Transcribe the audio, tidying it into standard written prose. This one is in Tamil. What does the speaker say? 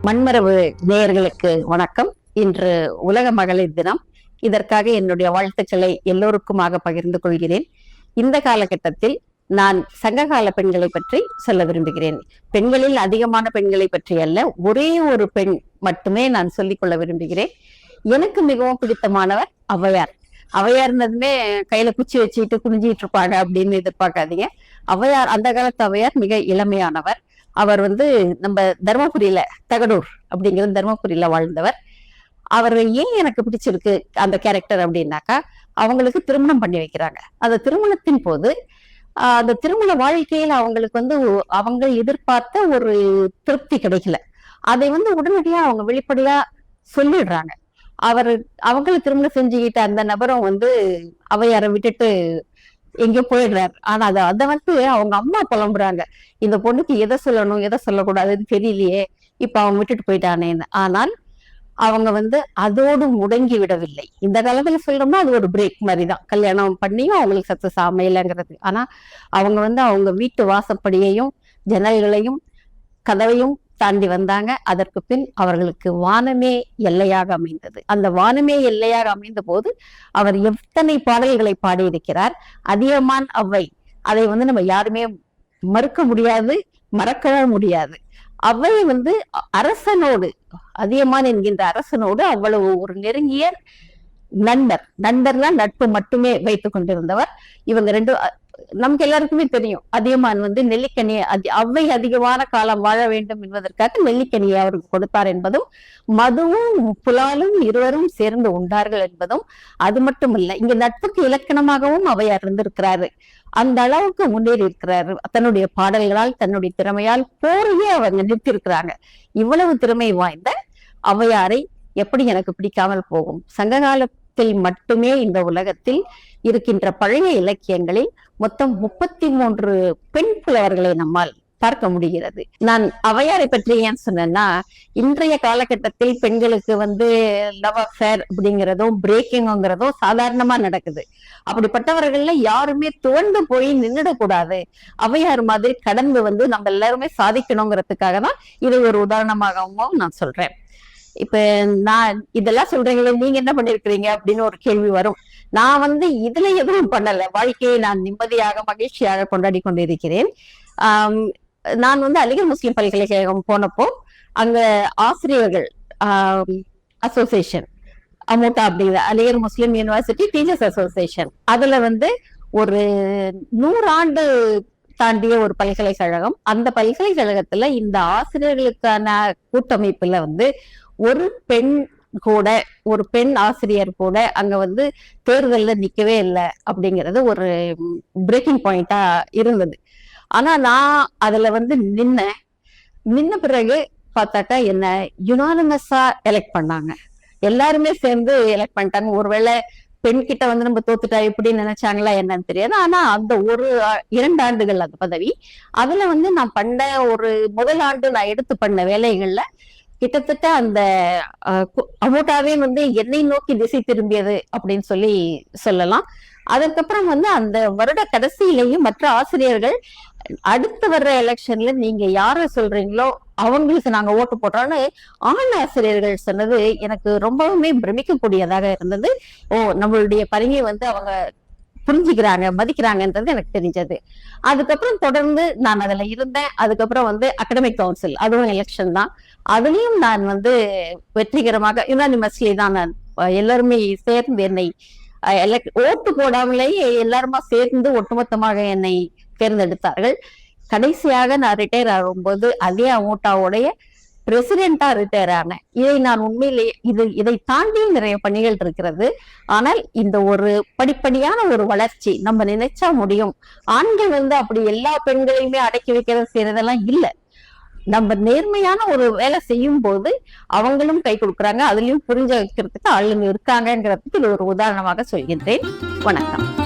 மண்மரபு நேயர்களுக்கு வணக்கம். இன்று உலக மகளிர் தினம். இதற்காக என்னுடைய வாழ்த்துக்களை எல்லோருக்குமாக பகிர்ந்து கொள்கிறேன். இந்த காலகட்டத்தில் நான் சங்ககால பெண்களை பற்றி சொல்ல விரும்புகிறேன். பெண்களில் அதிகமான பெண்களை பற்றி அல்ல, ஒரே ஒரு பெண் மட்டுமே நான் சொல்லிக்கொள்ள விரும்புகிறேன். எனக்கு மிகவும் பிடித்தமானவர் ஔவையார். ஔவையார்னதுமே கையில குச்சி வச்சுட்டு குனிஞ்சிட்டு இருப்பாங்க அப்படின்னு எதிர்பார்க்காதீங்க. ஔவையார், அந்த காலத்து ஔவையார் மிக இளமையானவர். அவர் நம்ம தர்மபுரியில, தகடூர் அப்படிங்கிறது தர்மபுரியில வாழ்ந்தவர். அவர் ஏன் எனக்கு பிடிச்சிருக்கு அந்த கேரக்டர் அப்படின்னாக்கா, அவங்களுக்கு திருமணம் பண்ணி வைக்கிறாங்க. அந்த திருமணத்தின் போது அந்த திருமண வாழ்க்கையில அவங்களுக்கு அவங்க எதிர்பார்த்த ஒரு திருப்தி கிடைக்கல. அதை உடனடியா அவங்க வெளிப்படையா சொல்லிடுறாங்க. அவங்களை திருமணம் செஞ்சுக்கிட்ட அந்த நபரும் ஔவையாரை விட்டுட்டு எங்கேயோ போயிடுறாரு. ஆனா அதை அவங்க அம்மா புலம்புறாங்க, இந்த பொண்ணுக்கு எதை சொல்லணும் எதை சொல்லக்கூடாதுன்னு தெரியலையே, இப்ப அவங்க விட்டுட்டு போயிட்டானேன்னு. ஆனால் அவங்க அதோடு முடங்கி விடவில்லை. இந்த காலத்துல சொல்லணும்னா அது ஒரு பிரேக் மாதிரிதான். கல்யாணம் பண்ணியும் அவங்களுக்கு சக்சஸ் அமையலைங்கிறது. ஆனா அவங்க அவங்க வீட்டு வாசப்படியையும் ஜன்னல்களையும் கதவையும் தாண்டி வந்தாங்க. அதற்கு பின் அவர்களுக்கு வானமே எல்லையாக அமைந்தது. அந்த வானமே எல்லையாக அமைந்த போது அவர் எத்தனை பாடல்களை பாடியிருக்கிறார். அதியமான் ஔவை, அதை நம்ம யாருமே மறுக்க முடியாது, மறக்க முடியாது. ஔவை அரசனோடு, அதியமான் என்கின்ற அரசனோடு அவ்வளவு ஒரு நெருங்கிய நண்பர்லாம் நட்பு மட்டுமே வைத்துக் கொண்டிருந்தவர். இவங்க ரெண்டு, நமக்கு எல்லாருக்குமே தெரியும், அதியமான் நெல்லிக்கனியை ஔவை அதிகமான காலம் வாழ வேண்டும் என்பதற்காக நெல்லிக்கனியை அவருக்கு கொடுத்தார் என்பதும், மதுவும் புலாலும் இருவரும் சேர்ந்து உண்டார்கள் என்பதும், அது மட்டுமல்ல, இங்க நட்புக்கு இலக்கணமாகவும் ஔவையார் இருந்திருக்கிறாரு. அந்த அளவுக்கு முன்னேறி இருக்கிறாரு. தன்னுடைய பாடல்களால், தன்னுடைய திறமையால் போரையே அவங்க நிறுத்தியிருக்கிறாங்க. இவ்வளவு திறமை வாய்ந்த ஔவையாரை எப்படி எனக்கு பிடிக்காமல் போகும்? சங்ககாலத்தில் மட்டுமே இந்த உலகத்தில் இருக்கின்ற பழைய இலக்கியங்களில் மொத்தம் 33 பெண் புலவர்களை நம்மால் பார்க்க முடிகிறது. நான் ஔவையாரை பற்றி ஏன் சொன்னேன்னா, இன்றைய காலகட்டத்தில் பெண்களுக்கு லவ் அஃபேர் அப்படிங்கிறதும் பிரேக்கிங்கிறதும் சாதாரணமா நடக்குது. அப்படிப்பட்டவர்கள்ல யாருமே துவண்டு போய் நின்றுடக்கூடாது, ஔவையார் மாதிரி கடந்து நம்ம எல்லாருமே சாதிக்கணுங்கிறதுக்காக தான் இதை ஒரு உதாரணமாகவும் நான் சொல்றேன். இப்ப நான் இதெல்லாம் சொல்றீங்களே, நீங்க என்ன பண்ணிருக்கிறீங்க அப்படின்னு ஒரு கேள்வி வரும். நான் இதுல எதுவும் பண்ணல. வாழ்க்கையை நான் நிம்மதியாக மகிழ்ச்சியாக கொண்டாடி கொண்டிருக்கிறேன். நான் அலிகர் முஸ்லிம் பல்கலைக்கழகம் போனப்போ அங்க ஆசிரியர்கள் அசோசியேஷன், அமோட்டா அப்படிங்கிற அலிகர் முஸ்லிம் யூனிவர்சிட்டி டீச்சர்ஸ் அசோசியேஷன், அதுல ஒரு 100 ஆண்டு தாண்டிய ஒரு பல்கலைக்கழகம். அந்த பல்கலைக்கழகத்துல இந்த ஆசிரியர்களுக்கான கூட்டமைப்புல ஒரு பெண் கூட, ஒரு பெண் ஆசிரியர் கூட அங்க தேர்தல்ல நிக்கவே இல்லை அப்படிங்கிறது ஒரு பிரேக்கிங் பாயிண்டா இருந்தது. ஆனா நான் அதுல நின்ன பிறகு பார்த்தாக்கா என்ன யுனானிமஸா எலெக்ட் பண்ணாங்க. எல்லாருமே சேர்ந்து எலெக்ட் பண்ணிட்டாங்க. ஒருவேளை பெண் கிட்ட நம்ம தோத்துட்டா எப்படி நினைச்சாங்களா என்னன்னு தெரியாது. ஆனா அந்த 2 ஆண்டுகள் அந்த பதவி, அதுல நான் பண்ண ஒரு முதல் ஆண்டு நான் எடுத்து பண்ண வேலைகள்ல கிட்டத்தட்ட அந்த அமோட்டாவே என்னை நோக்கி திசை திரும்பியது அப்படின்னு சொல்லலாம். அதுக்கப்புறம் அந்த வருட கடைசியிலேயும் மற்ற ஆசிரியர்கள் அடுத்து வர்ற எலெக்ஷன்ல நீங்க யார சொல்றீங்களோ அவங்களுக்கு நாங்க ஓட்டு போட்டோம்னு ஆண் ஆசிரியர்கள் சொன்னது எனக்கு ரொம்பவுமே பிரமிக்கக்கூடியதாக இருந்தது. நம்மளுடைய பணியை அவங்க புரிஞ்சுக்கிறாங்க, மதிக்கிறாங்கன்றது எனக்கு தெரிஞ்சது. அதுக்கப்புறம் தொடர்ந்து நான் அதுல இருந்தேன். அதுக்கப்புறம் அகடமிக் கவுன்சில், அதுவும் எலெக்ஷன் தான். அதுலயும் நான் வெற்றிகரமாக யுனானிமஸ்லி தான் நான் எல்லாருமே சேர்ந்து என்னை ஓட்டு போடாமலேயே எல்லாருமா சேர்ந்து ஒட்டுமொத்தமாக என்னை தேர்ந்தெடுத்தார்கள். கடைசியாக நான் ரிட்டையர் ஆகும்போது அதே அமோட்டாவுடைய பிரசிடென்டா ரிட்டையர் ஆனேன். இதை நான் உண்மையிலேயே இதை தாண்டியும் நிறைய பணிகள் இருக்கிறது. ஆனால் இந்த ஒரு படிப்படியான ஒரு வளர்ச்சி நம்ம நினைச்சா முடியும். ஆண்கள் அப்படி எல்லா பெண்களையுமே அடக்கி வைக்கிறது செய்யறதெல்லாம் இல்லை. நம்ம நேர்மையான ஒரு வேலை செய்யும் போது அவங்களும் கை கொடுக்குறாங்க. அதுலயும் புரிஞ்ச வைக்கிறதுக்கு ஆளுங்க இருக்காங்கிறதுக்கு இது ஒரு உதாரணமாக சொல்கின்றேன். வணக்கம்.